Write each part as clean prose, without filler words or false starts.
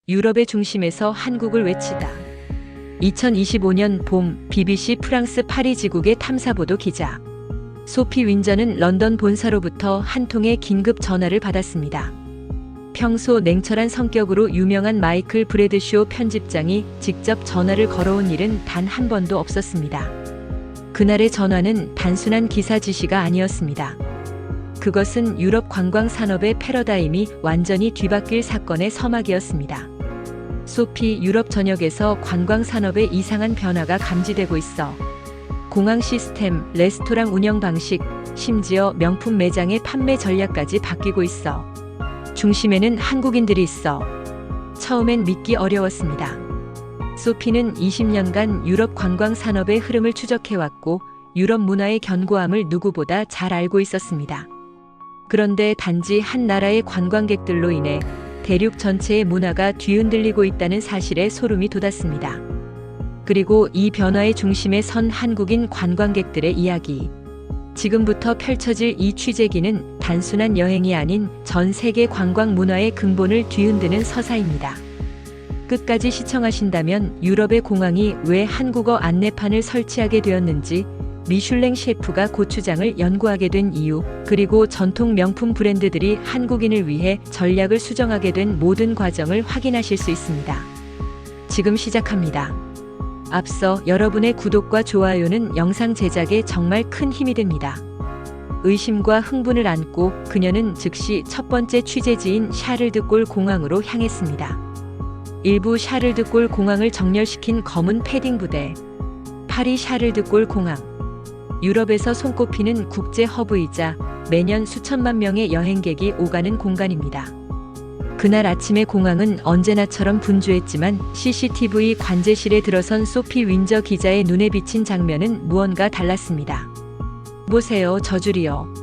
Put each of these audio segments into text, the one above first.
유럽의 중심에서 한국을 외치다. 2025년 봄 BBC 프랑스 파리 지국의 탐사보도 기자 소피 윈저는 런던 본사로부터 한 통의 긴급 전화를 받았습니다. 평소 냉철한 성격으로 유명한 마이클 브래드쇼 편집장이 직접 전화를 걸어온 일은 단 한 번도 없었습니다. 그날의 전화는 단순한 기사 지시가 아니었습니다. 그것은 유럽 관광 산업의 패러다임이 완전히 뒤바뀔 사건의 서막이었습니다. 소피, 유럽 전역에서 관광 산업의 이상한 변화가 감지되고 있어. 공항 시스템, 레스토랑 운영 방식, 심지어 명품 매장의 판매 전략까지 바뀌고 있어. 중심에는 한국인들이 있어. 처음엔 믿기 어려웠습니다. 소피는 20년간 유럽 관광 산업의 흐름을 추적해왔고 유럽 문화의 견고함을 누구보다 잘 알고 있었습니다. 그런데 단지 한 나라의 관광객들로 인해 대륙 전체의 문화가 뒤흔들리고 있다는 사실에 소름이 돋았습니다. 그리고 이 변화의 중심에 선 한국인 관광객들의 이야기. 지금부터 펼쳐질 이 취재기는 단순한 여행이 아닌 전 세계 관광 문화의 근본을 뒤흔드는 서사입니다. 끝까지 시청하신다면 유럽의 공항이 왜 한국어 안내판을 설치하게 되었는지, 미슐랭 셰프가 고추장을 연구하게 된 이유, 그리고 전통 명품 브랜드들이 한국인을 위해 전략을 수정하게 된 모든 과정을 확인하실 수 있습니다. 지금 시작합니다. 앞서 여러분의 구독과 좋아요는 영상 제작에 정말 큰 힘이 됩니다. 의심과 흥분을 안고 그녀는 즉시 첫 번째 취재지인 샤를드골 공항으로 향했습니다. 일부 샤를드골 공항을 정렬시킨 검은 패딩 부대. 파리 샤를드골 공항. 유럽에서 손꼽히는 국제 허브이자 매년 수천만 명의 여행객이 오가는 공간입니다. 그날 아침의 공항은 언제나처럼 분주했지만 CCTV 관제실에 들어선 소피 윈저 기자의 눈에 비친 장면은 무언가 달랐습니다. 보세요, 저줄이요.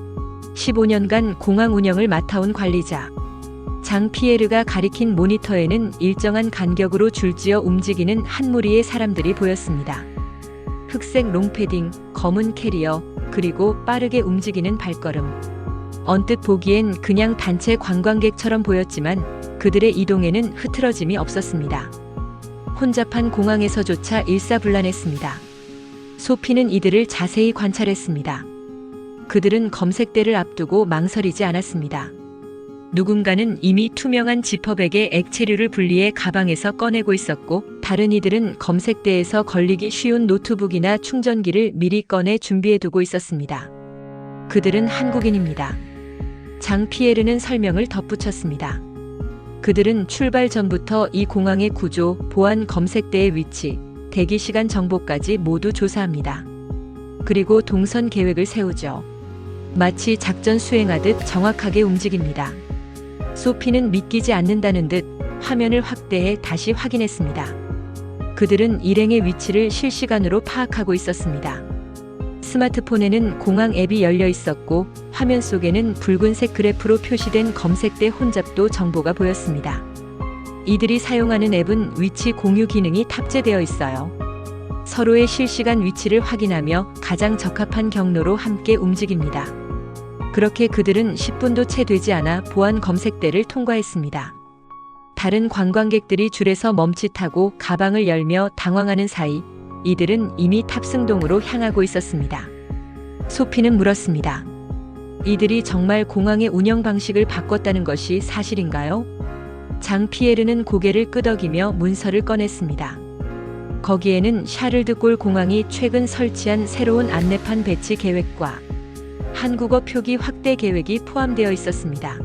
15년간 공항 운영을 맡아온 관리자 장 피에르가 가리킨 모니터에는 일정한 간격으로 줄지어 움직이는 한 무리의 사람들이 보였습니다. 흑색 롱패딩, 검은 캐리어, 그리고 빠르게 움직이는 발걸음. 언뜻 보기엔 그냥 단체 관광객처럼 보였지만 그들의 이동에는 흐트러짐이 없었습니다. 혼잡한 공항에서조차 일사불란했습니다. 소피는 이들을 자세히 관찰했습니다. 그들은 검색대를 앞두고 망설이지 않았습니다. 누군가는 이미 투명한 지퍼백에 액체류를 분리해 가방에서 꺼내고 있었고, 다른 이들은 검색대에서 걸리기 쉬운 노트북이나 충전기를 미리 꺼내 준비해두고 있었습니다. 그들은 한국인입니다. 장 피에르는 설명을 덧붙였습니다. 그들은 출발 전부터 이 공항의 구조, 보안 검색대의 위치, 대기시간 정보까지 모두 조사합니다. 그리고 동선 계획을 세우죠. 마치 작전 수행하듯 정확하게 움직입니다. 소피는 믿기지 않는다는 듯 화면을 확대해 다시 확인했습니다. 그들은 일행의 위치를 실시간으로 파악하고 있었습니다. 스마트폰에는 공항 앱이 열려 있었고 화면 속에는 붉은색 그래프로 표시된 검색대 혼잡도 정보가 보였습니다. 이들이 사용하는 앱은 위치 공유 기능이 탑재되어 있어요. 서로의 실시간 위치를 확인하며 가장 적합한 경로로 함께 움직입니다. 그렇게 그들은 10분도 채 되지 않아 보안 검색대를 통과했습니다. 다른 관광객들이 줄에서 멈칫하고 가방을 열며 당황하는 사이 이들은 이미 탑승동으로 향하고 있었습니다. 소피는 물었습니다. 이들이 정말 공항의 운영 방식을 바꿨다는 것이 사실인가요? 장 피에르는 고개를 끄덕이며 문서를 꺼냈습니다. 거기에는 샤를드골 공항이 최근 설치한 새로운 안내판 배치 계획과 한국어 표기 확대 계획이 포함되어 있었습니다.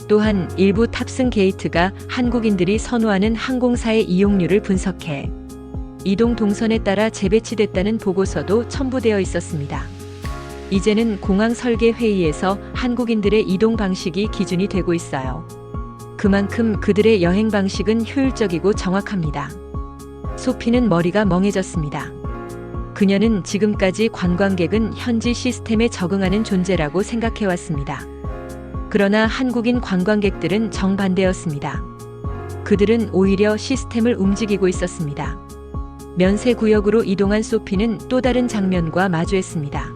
또한 일부 탑승 게이트가 한국인들이 선호하는 항공사의 이용률을 분석해 이동 동선에 따라 재배치됐다는 보고서도 첨부되어 있었습니다. 이제는 공항 설계 회의에서 한국인들의 이동 방식이 기준이 되고 있어요. 그만큼 그들의 여행 방식은 효율적이고 정확합니다. 소피는 머리가 멍해졌습니다. 그녀는 지금까지 관광객은 현지 시스템에 적응하는 존재라고 생각해왔습니다. 그러나 한국인 관광객들은 정반대였습니다. 그들은 오히려 시스템을 움직이고 있었습니다. 면세 구역으로 이동한 소피는 또 다른 장면과 마주했습니다.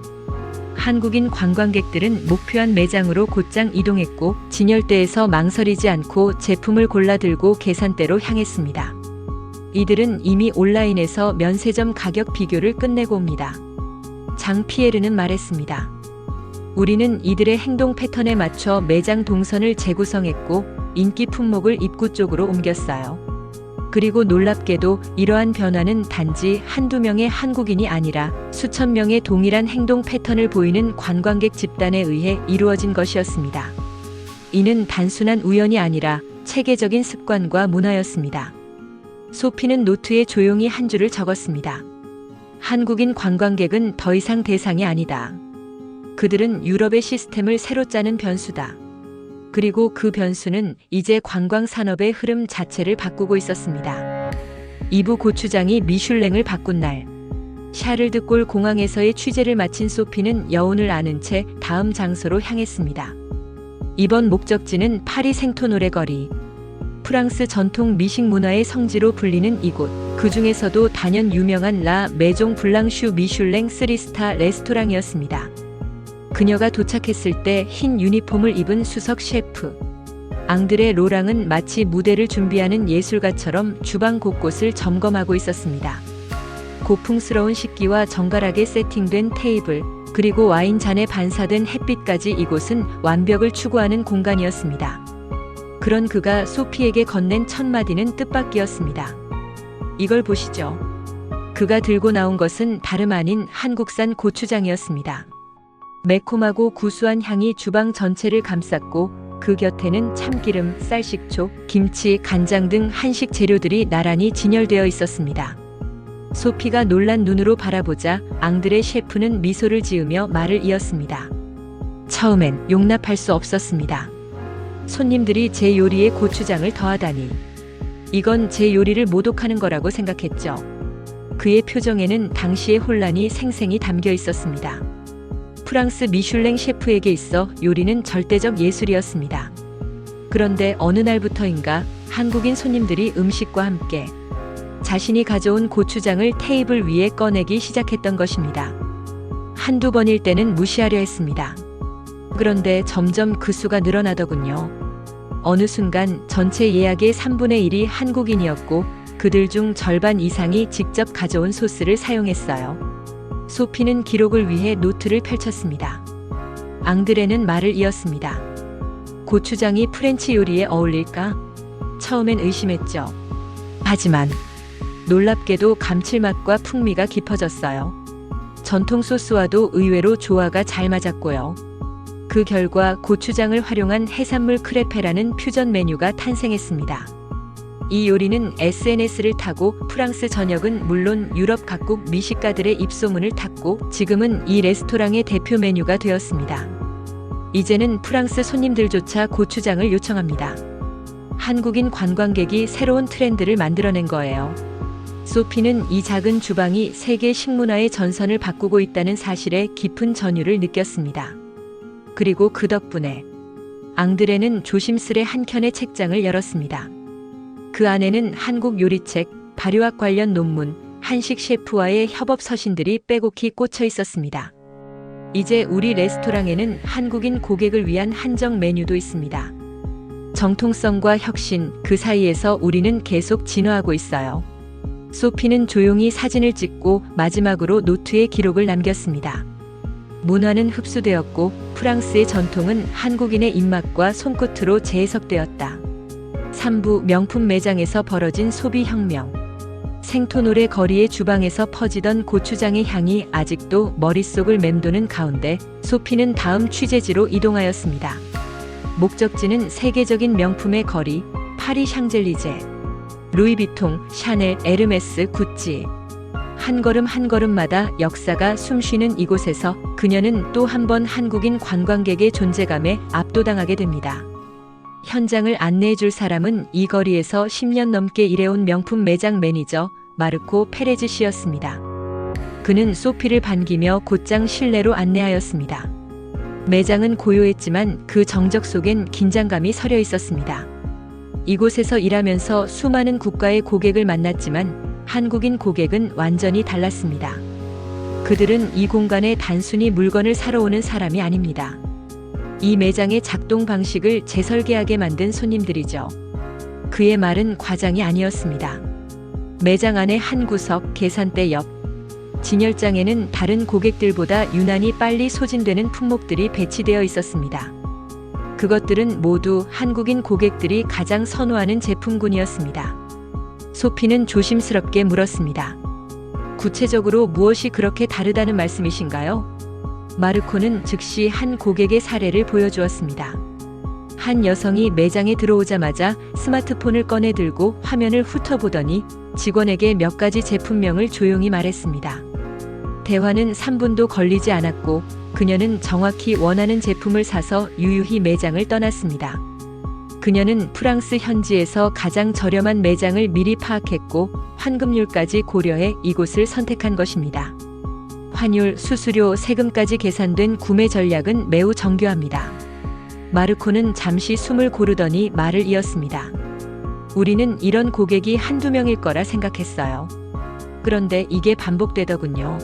한국인 관광객들은 목표한 매장으로 곧장 이동했고 진열대에서 망설이지 않고 제품을 골라 들고 계산대로 향했습니다. 이들은 이미 온라인에서 면세점 가격 비교를 끝내고 옵니다. 장 피에르는 말했습니다. 우리는 이들의 행동 패턴에 맞춰 매장 동선을 재구성했고 인기 품목을 입구 쪽으로 옮겼어요. 그리고 놀랍게도 이러한 변화는 단지 한두 명의 한국인이 아니라 수천 명의 동일한 행동 패턴을 보이는 관광객 집단에 의해 이루어진 것이었습니다. 이는 단순한 우연이 아니라 체계적인 습관과 문화였습니다. 소피는 노트에 조용히 한 줄을 적었습니다. 한국인 관광객은 더 이상 대상이 아니다. 그들은 유럽의 시스템을 새로 짜는 변수다. 그리고 그 변수는 이제 관광 산업의 흐름 자체를 바꾸고 있었습니다. 이부 고추장이 미슐랭을 바꾼 날, 샤를드골 공항에서의 취재를 마친 소피는 여운을 아는 채 다음 장소로 향했습니다. 이번 목적지는 파리 생토노레 거리. 프랑스 전통 미식 문화의 성지로 불리는 이곳. 그 중에서도 단연 유명한 라 메종 블랑슈 미슐랭 3스타 레스토랑이었습니다. 그녀가 도착했을 때 흰 유니폼을 입은 수석 셰프 앙드레 로랑은 마치 무대를 준비하는 예술가처럼 주방 곳곳을 점검하고 있었습니다. 고풍스러운 식기와 정갈하게 세팅된 테이블, 그리고 와인잔에 반사된 햇빛까지 이곳은 완벽을 추구하는 공간이었습니다. 그런 그가 소피에게 건넨 첫 마디는 뜻밖이었습니다. 이걸 보시죠. 그가 들고 나온 것은 다름 아닌 한국산 고추장이었습니다. 매콤하고 구수한 향이 주방 전체를 감쌌고 그 곁에는 참기름, 쌀식초, 김치, 간장 등 한식 재료들이 나란히 진열되어 있었습니다. 소피가 놀란 눈으로 바라보자 앙드레 셰프는 미소를 지으며 말을 이었습니다. 처음엔 용납할 수 없었습니다. 손님들이 제 요리에 고추장을 더하다니. 이건 제 요리를 모독하는 거라고 생각했죠. 그의 표정에는 당시의 혼란이 생생히 담겨 있었습니다. 프랑스 미슐랭 셰프에게 있어 요리는 절대적 예술이었습니다. 그런데 어느 날부터인가 한국인 손님들이 음식과 함께 자신이 가져온 고추장을 테이블 위에 꺼내기 시작했던 것입니다. 한두 번일 때는 무시하려 했습니다. 그런데 점점 그 수가 늘어나더군요. 어느 순간 전체 예약의 3분의 1이 한국인이었고 그들 중 절반 이상이 직접 가져온 소스를 사용했어요. 소피는 기록을 위해 노트를 펼쳤습니다. 앙드레는 말을 이었습니다. 고추장이 프렌치 요리에 어울릴까? 처음엔 의심했죠. 하지만 놀랍게도 감칠맛과 풍미가 깊어졌어요. 전통 소스와도 의외로 조화가 잘 맞았고요. 그 결과 고추장을 활용한 해산물 크레페라는 퓨전 메뉴가 탄생했습니다. 이 요리는 SNS를 타고 프랑스 전역은 물론 유럽 각국 미식가들의 입소문을 탔고 지금은 이 레스토랑의 대표 메뉴가 되었습니다. 이제는 프랑스 손님들조차 고추장을 요청합니다. 한국인 관광객이 새로운 트렌드를 만들어낸 거예요. 소피는 이 작은 주방이 세계 식문화의 전선을 바꾸고 있다는 사실에 깊은 전율을 느꼈습니다. 그리고 그 덕분에 앙드레는 조심스레 한 켠의 책장을 열었습니다. 그 안에는 한국 요리책, 발효학 관련 논문, 한식 셰프와의 협업 서신들이 빼곡히 꽂혀 있었습니다. 이제 우리 레스토랑에는 한국인 고객을 위한 한정 메뉴도 있습니다. 정통성과 혁신, 그 사이에서 우리는 계속 진화하고 있어요. 소피는 조용히 사진을 찍고 마지막으로 노트에 기록을 남겼습니다. 문화는 흡수되었고 프랑스의 전통은 한국인의 입맛과 손끝으로 재해석되었다. 3부 명품 매장에서 벌어진 소비 혁명. 생토노레 거리의 주방에서 퍼지던 고추장의 향이 아직도 머릿속을 맴도는 가운데 소피는 다음 취재지로 이동하였습니다. 목적지는 세계적인 명품의 거리, 파리 샹젤리제. 루이비통, 샤넬, 에르메스, 구찌. 한 걸음 한 걸음마다 역사가 숨쉬는 이곳에서 그녀는 또 한 번 한국인 관광객의 존재감에 압도당하게 됩니다. 현장을 안내해 줄 사람은 이 거리에서 10년 넘게 일해온 명품 매장 매니저 마르코 페레즈 씨였습니다. 그는 소피를 반기며 곧장 실내로 안내하였습니다. 매장은 고요했지만 그 정적 속엔 긴장감이 서려 있었습니다. 이곳에서 일하면서 수많은 국가의 고객을 만났지만 한국인 고객은 완전히 달랐습니다. 그들은 이 공간에 단순히 물건을 사러 오는 사람이 아닙니다. 이 매장의 작동 방식을 재설계하게 만든 손님들이죠. 그의 말은 과장이 아니었습니다. 매장 안의 한 구석 계산대 옆 진열장에는 다른 고객들보다 유난히 빨리 소진되는 품목들이 배치되어 있었습니다. 그것들은 모두 한국인 고객들이 가장 선호하는 제품군이었습니다. 소피는 조심스럽게 물었습니다. 구체적으로 무엇이 그렇게 다르다는 말씀이신가요? 마르코는 즉시 한 고객의 사례를 보여주었습니다. 한 여성이 매장에 들어오자마자 스마트폰을 꺼내 들고 화면을 훑어보더니 직원에게 몇 가지 제품명을 조용히 말했습니다. 대화는 3분도 걸리지 않았고 그녀는 정확히 원하는 제품을 사서 유유히 매장을 떠났습니다. 그녀는 프랑스 현지에서 가장 저렴한 매장을 미리 파악했고 환급률까지 고려해 이곳을 선택한 것입니다. 환율, 수수료, 세금까지 계산된 구매 전략은 매우 정교합니다. 마르코는 잠시 숨을 고르더니 말을 이었습니다. 우리는 이런 고객이 한두 명일 거라 생각했어요. 그런데 이게 반복되더군요.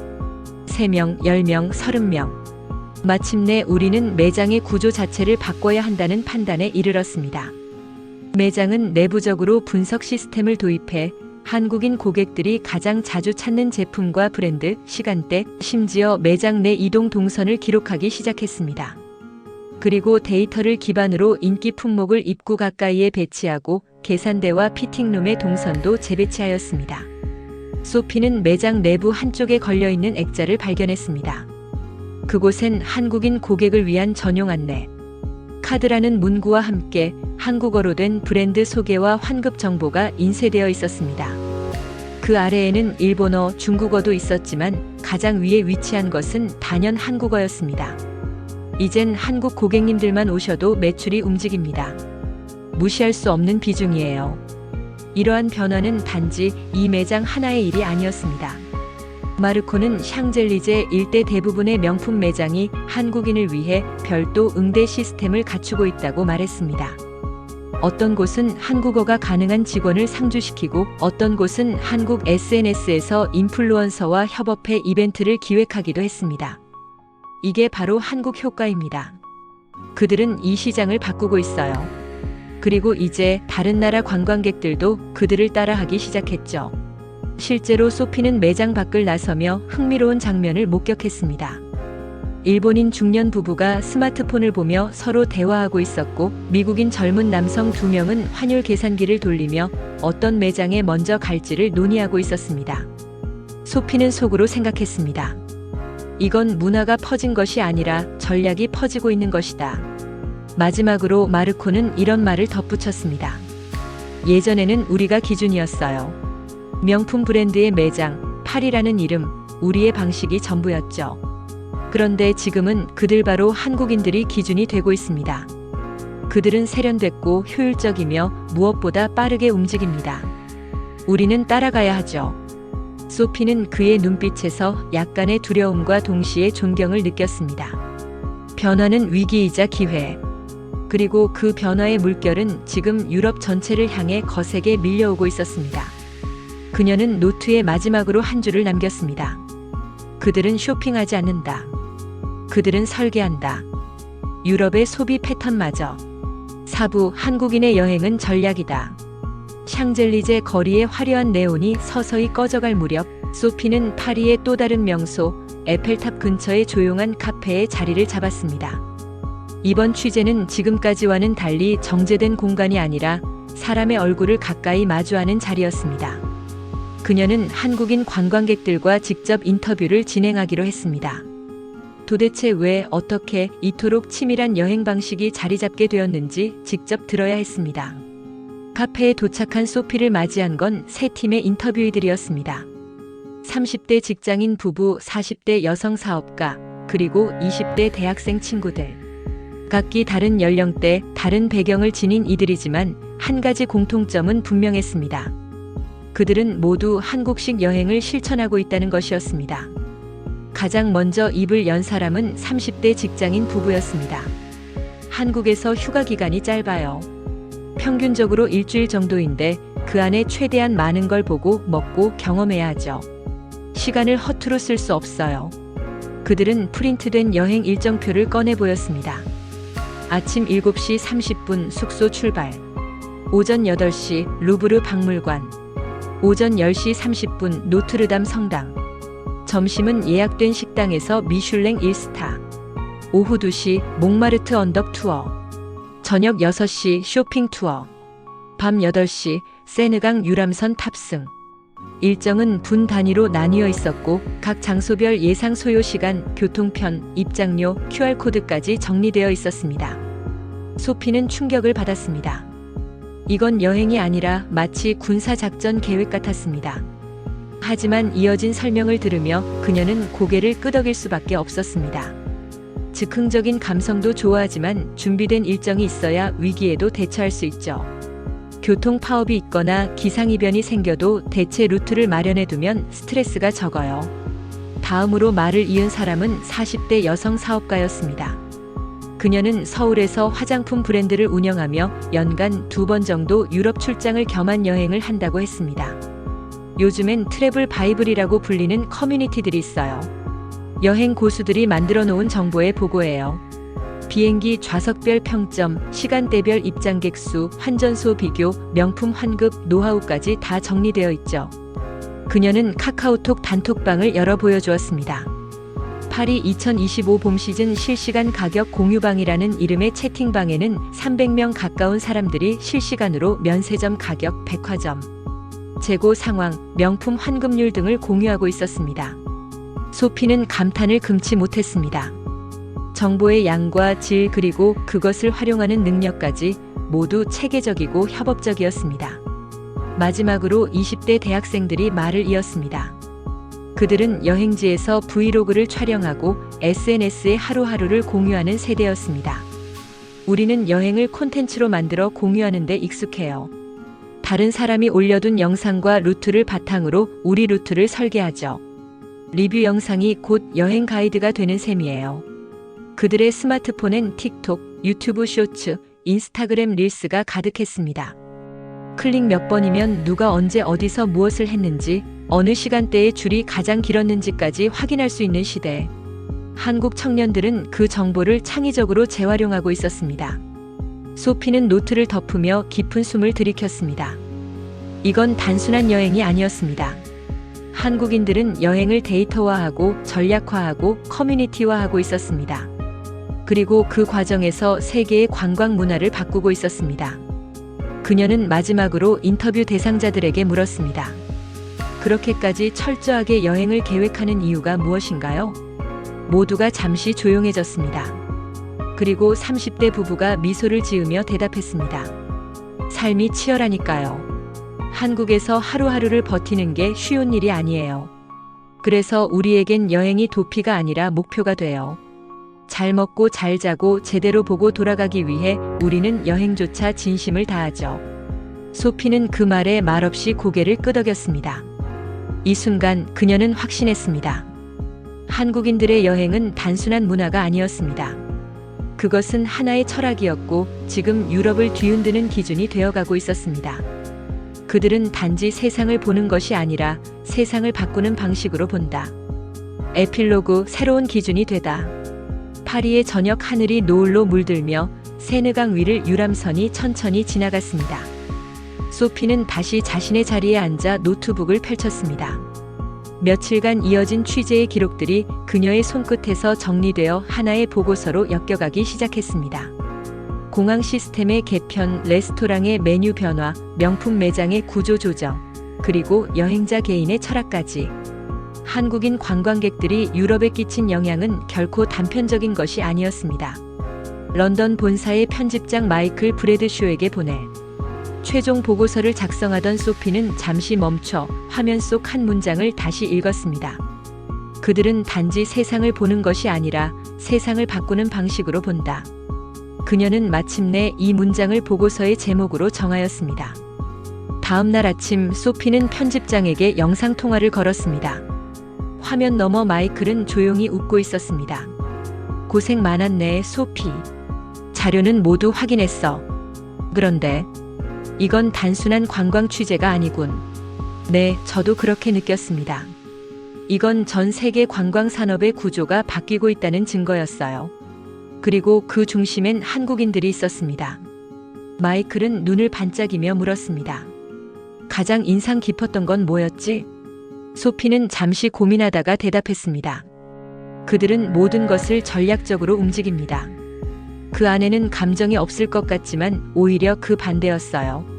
3명, 10명, 30명. 마침내 우리는 매장의 구조 자체를 바꿔야 한다는 판단에 이르렀습니다. 매장은 내부적으로 분석 시스템을 도입해 한국인 고객들이 가장 자주 찾는 제품과 브랜드, 시간대, 심지어 매장 내 이동 동선을 기록하기 시작했습니다. 그리고 데이터를 기반으로 인기 품목을 입구 가까이에 배치하고 계산대와 피팅룸의 동선도 재배치하였습니다. 소피는 매장 내부 한쪽에 걸려있는 액자를 발견했습니다. 그곳엔 한국인 고객을 위한 전용 안내, 카드라는 문구와 함께 한국어로 된 브랜드 소개와 환급 정보가 인쇄되어 있었습니다. 그 아래에는 일본어, 중국어도 있었지만 가장 위에 위치한 것은 단연 한국어였습니다. 이젠 한국 고객님들만 오셔도 매출이 움직입니다. 무시할 수 없는 비중이에요. 이러한 변화는 단지 이 매장 하나의 일이 아니었습니다. 마르코는 샹젤리제 일대 대부분의 명품 매장이 한국인을 위해 별도 응대 시스템을 갖추고 있다고 말했습니다. 어떤 곳은 한국어가 가능한 직원을 상주시키고 어떤 곳은 한국 SNS에서 인플루언서와 협업해 이벤트를 기획하기도 했습니다. 이게 바로 한국 효과입니다. 그들은 이 시장을 바꾸고 있어요. 그리고 이제 다른 나라 관광객들도 그들을 따라하기 시작했죠. 실제로 소피는 매장 밖을 나서며 흥미로운 장면을 목격했습니다. 일본인 중년 부부가 스마트폰을 보며 서로 대화하고 있었고 미국인 젊은 남성 2명은 환율 계산기를 돌리며 어떤 매장에 먼저 갈지를 논의하고 있었습니다. 소피는 속으로 생각했습니다. 이건 문화가 퍼진 것이 아니라 전략이 퍼지고 있는 것이다. 마지막으로 마르코는 이런 말을 덧붙였습니다. 예전에는 우리가 기준이었어요. 명품 브랜드의 매장, 파리라는 이름, 우리의 방식이 전부였죠. 그런데 지금은 그들 바로 한국인들이 기준이 되고 있습니다. 그들은 세련됐고 효율적이며 무엇보다 빠르게 움직입니다. 우리는 따라가야 하죠. 소피는 그의 눈빛에서 약간의 두려움과 동시에 존경을 느꼈습니다. 변화는 위기이자 기회. 그리고 그 변화의 물결은 지금 유럽 전체를 향해 거세게 밀려오고 있었습니다. 그녀는 노트에 마지막으로 한 줄을 남겼습니다. 그들은 쇼핑하지 않는다. 그들은 설계한다. 유럽의 소비 패턴마저. 사부 한국인의 여행은 전략이다. 샹젤리제 거리의 화려한 네온이 서서히 꺼져갈 무렵 소피는 파리의 또 다른 명소 에펠탑 근처의 조용한 카페에 자리를 잡았습니다. 이번 취재는 지금까지와는 달리 정제된 공간이 아니라 사람의 얼굴을 가까이 마주하는 자리였습니다. 그녀는 한국인 관광객들과 직접 인터뷰를 진행하기로 했습니다. 도대체 왜 어떻게 이토록 치밀한 여행 방식이 자리 잡게 되었는지 직접 들어야 했습니다. 카페에 도착한 소피를 맞이한 건 세 팀의 인터뷰이들이었습니다. 30대 직장인 부부, 40대 여성 사업가, 그리고 20대 대학생 친구들. 각기 다른 연령대, 다른 배경을 지닌 이들이지만 한 가지 공통점은 분명했습니다. 그들은 모두 한국식 여행을 실천하고 있다는 것이었습니다. 가장 먼저 입을 연 사람은 30대 직장인 부부였습니다. 한국에서 휴가 기간이 짧아요. 평균적으로 일주일 정도인데 그 안에 최대한 많은 걸 보고 먹고 경험해야 하죠. 시간을 허투루 쓸 수 없어요. 그들은 프린트된 여행 일정표를 꺼내 보였습니다. 아침 7시 30분 숙소 출발. 오전 8시 루브르 박물관. 오전 10시 30분 노트르담 성당. 점심은 예약된 식당에서 미슐랭 1스타. 오후 2시 몽마르트 언덕 투어. 저녁 6시 쇼핑 투어. 밤 8시 세느강 유람선 탑승. 일정은 분 단위로 나뉘어 있었고 각 장소별 예상 소요 시간, 교통편, 입장료, QR코드까지 정리되어 있었습니다. 소피는 충격을 받았습니다. 이건 여행이 아니라 마치 군사작전 계획 같았습니다. 하지만 이어진 설명을 들으며 그녀는 고개를 끄덕일 수밖에 없었습니다. 즉흥적인 감성도 좋아하지만 준비된 일정이 있어야 위기에도 대처할 수 있죠. 교통 파업이 있거나 기상이변이 생겨도 대체 루트를 마련해두면 스트레스가 적어요. 다음으로 말을 이은 사람은 40대 여성 사업가였습니다. 그녀는 서울에서 화장품 브랜드를 운영하며 연간 2번 정도 유럽 출장을 겸한 여행을 한다고 했습니다. 요즘엔 트래블 바이블이라고 불리는 커뮤니티들이 있어요. 여행 고수들이 만들어 놓은 정보의 보고예요. 비행기 좌석별 평점, 시간대별 입장객 수, 환전소 비교, 명품 환급, 노하우까지 다 정리되어 있죠. 그녀는 카카오톡 단톡방을 열어 보여주었습니다. 파리 2025 봄 시즌 실시간 가격 공유방이라는 이름의 채팅방에는 300명 가까운 사람들이 실시간으로 면세점 가격, 백화점, 재고 상황, 명품 환급률 등을 공유하고 있었습니다. 소피는 감탄을 금치 못했습니다. 정보의 양과 질 그리고 그것을 활용하는 능력까지 모두 체계적이고 협업적이었습니다. 마지막으로 20대 대학생들이 말을 이었습니다. 그들은 여행지에서 브이로그를 촬영하고 SNS에 하루하루를 공유하는 세대였습니다. 우리는 여행을 콘텐츠로 만들어 공유하는 데 익숙해요. 다른 사람이 올려둔 영상과 루트를 바탕으로 우리 루트를 설계하죠. 리뷰 영상이 곧 여행 가이드가 되는 셈이에요. 그들의 스마트폰엔 틱톡, 유튜브 쇼츠, 인스타그램 릴스가 가득했습니다. 클릭 몇 번이면 누가 언제 어디서 무엇을 했는지, 어느 시간대에 줄이 가장 길었는지까지 확인할 수 있는 시대. 한국 청년들은 그 정보를 창의적으로 재활용하고 있었습니다. 소피는 노트를 덮으며 깊은 숨을 들이켰습니다. 이건 단순한 여행이 아니었습니다. 한국인들은 여행을 데이터화하고 전략화하고 커뮤니티화하고 있었습니다. 그리고 그 과정에서 세계의 관광 문화를 바꾸고 있었습니다. 그녀는 마지막으로 인터뷰 대상자들에게 물었습니다. 그렇게까지 철저하게 여행을 계획하는 이유가 무엇인가요? 모두가 잠시 조용해졌습니다. 그리고 30대 부부가 미소를 지으며 대답했습니다. 삶이 치열하니까요. 한국에서 하루하루를 버티는 게 쉬운 일이 아니에요. 그래서 우리에겐 여행이 도피가 아니라 목표가 돼요. 잘 먹고 잘 자고 제대로 보고 돌아가기 위해 우리는 여행조차 진심을 다하죠. 소피는 그 말에 말없이 고개를 끄덕였습니다. 이 순간 그녀는 확신했습니다. 한국인들의 여행은 단순한 문화가 아니었습니다. 그것은 하나의 철학이었고 지금 유럽을 뒤흔드는 기준이 되어가고 있었습니다. 그들은 단지 세상을 보는 것이 아니라 세상을 바꾸는 방식으로 본다. 에필로그, 새로운 기준이 되다. 파리의 저녁 하늘이 노을로 물들며 세느강 위를 유람선이 천천히 지나갔습니다. 소피는 다시 자신의 자리에 앉아 노트북을 펼쳤습니다. 며칠간 이어진 취재의 기록들이 그녀의 손끝에서 정리되어 하나의 보고서로 엮여가기 시작했습니다. 공항 시스템의 개편, 레스토랑의 메뉴 변화, 명품 매장의 구조 조정, 그리고 여행자 개인의 철학까지. 한국인 관광객들이 유럽에 끼친 영향은 결코 단편적인 것이 아니었습니다. 런던 본사의 편집장 마이클 브래드쇼에게 보낼 최종 보고서를 작성하던 소피는 잠시 멈춰 화면 속 한 문장을 다시 읽었습니다. 그들은 단지 세상을 보는 것이 아니라 세상을 바꾸는 방식으로 본다. 그녀는 마침내 이 문장을 보고서의 제목으로 정하였습니다. 다음 날 아침 소피는 편집장에게 영상통화를 걸었습니다. 화면 너머 마이클은 조용히 웃고 있었습니다. 고생 많았네, 소피. 자료는 모두 확인했어. 그런데 이건 단순한 관광 취재가 아니군. 네, 저도 그렇게 느꼈습니다. 이건 전 세계 관광 산업의 구조가 바뀌고 있다는 증거였어요. 그리고 그 중심엔 한국인들이 있었습니다. 마이클은 눈을 반짝이며 물었습니다. 가장 인상 깊었던 건 뭐였지? 소피는 잠시 고민하다가 대답했습니다. 그들은 모든 것을 전략적으로 움직입니다. 그 안에는 감정이 없을 것 같지만 오히려 그 반대였어요.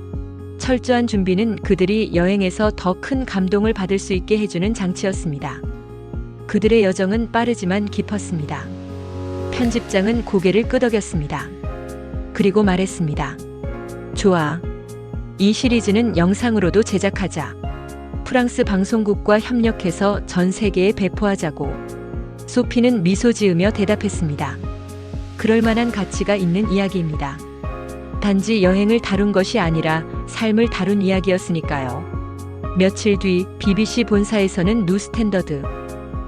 철저한 준비는 그들이 여행에서 더 큰 감동을 받을 수 있게 해주는 장치였습니다. 그들의 여정은 빠르지만 깊었습니다. 편집장은 고개를 끄덕였습니다. 그리고 말했습니다. 좋아. 이 시리즈는 영상으로도 제작하자. 프랑스 방송국과 협력해서 전 세계에 배포하자고. 소피는 미소 지으며 대답했습니다. 그럴 만한 가치가 있는 이야기입니다. 단지 여행을 다룬 것이 아니라 삶을 다룬 이야기였으니까요. 며칠 뒤 BBC 본사에서는 뉴스탠더드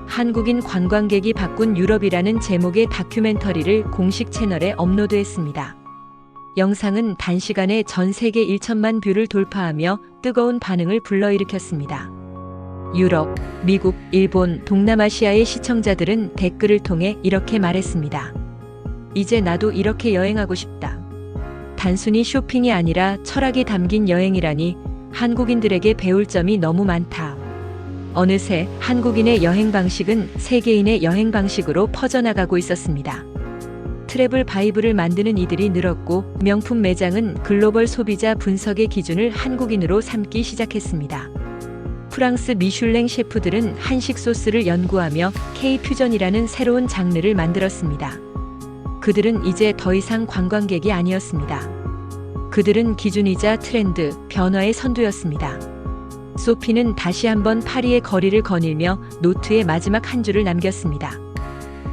한국인 관광객이 바꾼 유럽이라는 제목의 다큐멘터리를 공식 채널에 업로드했습니다. 영상은 단시간에 전 세계 1천만 뷰를 돌파하며 뜨거운 반응을 불러일으켰습니다. 유럽, 미국, 일본, 동남아시아의 시청자들은 댓글을 통해 이렇게 말했습니다. 이제 나도 이렇게 여행하고 싶다. 단순히 쇼핑이 아니라 철학이 담긴 여행이라니 한국인들에게 배울 점이 너무 많다. 어느새 한국인의 여행 방식은 세계인의 여행 방식으로 퍼져나가고 있었습니다. 트래블 바이블을 만드는 이들이 늘었고 명품 매장은 글로벌 소비자 분석의 기준을 한국인으로 삼기 시작했습니다. 프랑스 미슐랭 셰프들은 한식 소스를 연구하며 K-퓨전이라는 새로운 장르를 만들었습니다. 그들은 이제 더 이상 관광객이 아니었습니다. 그들은 기준이자 트렌드, 변화의 선두였습니다. 소피는 다시 한번 파리의 거리를 거닐며 노트의 마지막 한 줄을 남겼습니다.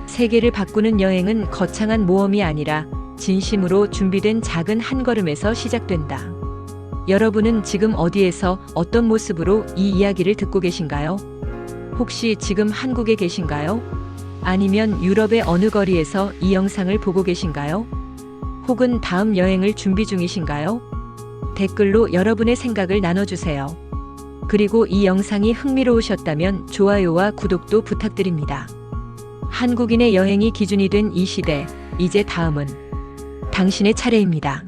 세계를 바꾸는 여행은 거창한 모험이 아니라 진심으로 준비된 작은 한 걸음에서 시작된다. 여러분은 지금 어디에서 어떤 모습으로 이 이야기를 듣고 계신가요? 혹시 지금 한국에 계신가요? 아니면 유럽의 어느 거리에서 이 영상을 보고 계신가요? 혹은 다음 여행을 준비 중이신가요? 댓글로 여러분의 생각을 나눠주세요. 그리고 이 영상이 흥미로우셨다면 좋아요와 구독도 부탁드립니다. 한국인의 여행이 기준이 된 이 시대, 이제 다음은 당신의 차례입니다.